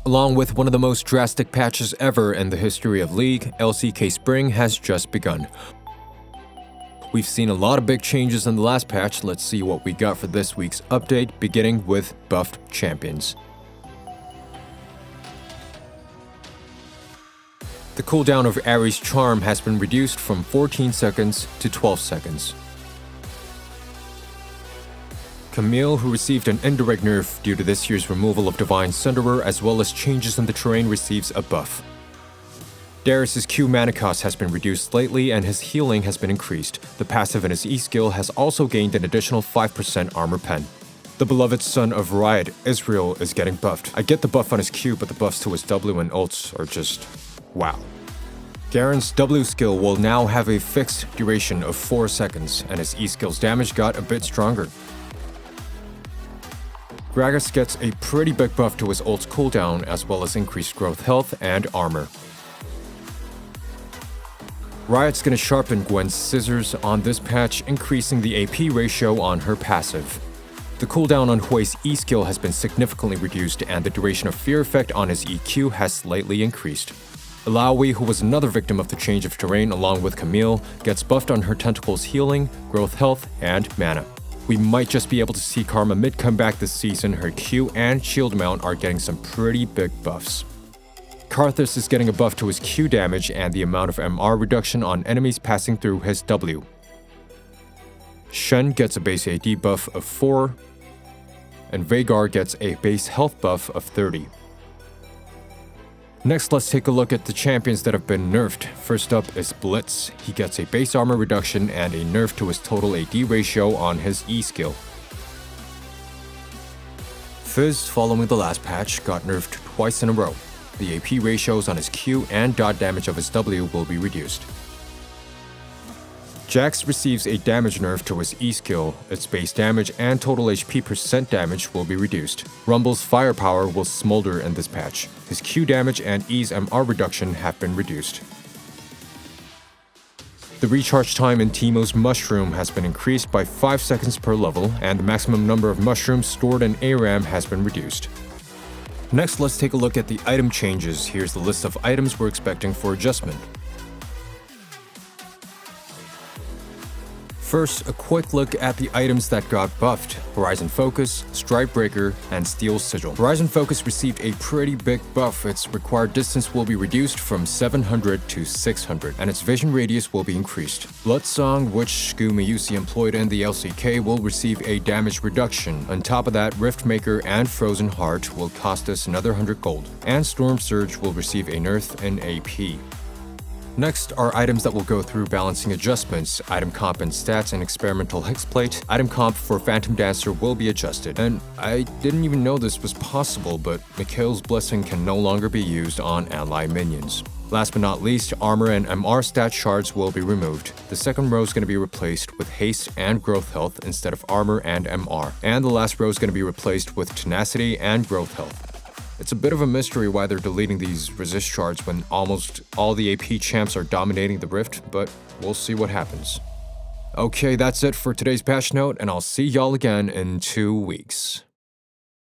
Along with one of the most drastic patches ever in the history of League, LCK Spring has just begun. We've seen a lot of big changes in the last patch. Let's see what we got for this week's update, beginning with buffed champions. The cooldown of Ahri's Charm has been reduced from 14 seconds to 12 seconds. Camille, who received an indirect nerf due to this year's removal of Divine Sunderer as well as changes in the terrain, receives a buff. Darius' Q mana cost has been reduced slightly and his healing has been increased. The passive in his E skill has also gained an additional 5% armor pen. The beloved son of Riot, Ezreal, is getting buffed. I get the buff on his Q, but the buffs to his W and ults are just wow. Garen's W skill will now have a fixed duration of 4 seconds, and his E skill's damage got a bit stronger. Gragas gets a pretty big buff to his ult's cooldown, as well as increased growth health and armor. Riot's gonna sharpen Gwen's scissors on this patch, increasing the AP ratio on her passive. The cooldown on Hui's E skill has been significantly reduced, and the duration of fear effect on his EQ has slightly increased. Illaoi, who was another victim of the change of terrain along with Camille, gets buffed on her tentacles healing, growth health, and mana. We might just be able to see Karma mid-comeback this season. Her Q and shield mount are getting some pretty big buffs. Karthus is getting a buff to his Q damage and the amount of MR reduction on enemies passing through his W. Shen gets a base AD buff of 4, and Veigar gets a base health buff of 30. Next, let's take a look at the champions that have been nerfed. First up is Blitz. He gets a base armor reduction and a nerf to his total AD ratio on his E skill. Fizz, following the last patch, got nerfed twice in a row. The AP ratios on his Q and dot damage of his W will be reduced. Jax receives a damage nerf to his E skill. Its base damage and total HP % damage will be reduced. Rumble's firepower will smolder in this patch. His Q damage and E's MR reduction have been reduced. The recharge time in Teemo's Mushroom has been increased by 5 seconds per level, and the maximum number of mushrooms stored in ARAM has been reduced. Next, let's take a look at the item changes. Here's the list of items we're expecting for adjustment. First, a quick look at the items that got buffed: Horizon Focus, Strike Breaker, and Steel Sigil. Horizon Focus received a pretty big buff. Its required distance will be reduced from 700 to 600, and its vision radius will be increased. Bloodsong, which Sku Miyusi employed in the LCK, will receive a damage reduction. On top of that, Riftmaker and Frozen Heart will cost us another 100 gold, and Storm Surge will receive a nerf in AP. Next are items that will go through balancing adjustments. Item comp and stats and experimental hexplate. Item comp for Phantom Dancer will be adjusted. And I didn't even know this was possible, but Mikhail's Blessing can no longer be used on ally minions. Last but not least, armor and MR stat shards will be removed. The second row is going to be replaced with haste and growth health instead of armor and MR. And the last row is going to be replaced with tenacity and growth health. It's a bit of a mystery why they're deleting these resist shards when almost all the AP champs are dominating the Rift, but we'll see what happens. Okay, that's it for today's patch note, and I'll see y'all again in 2 weeks.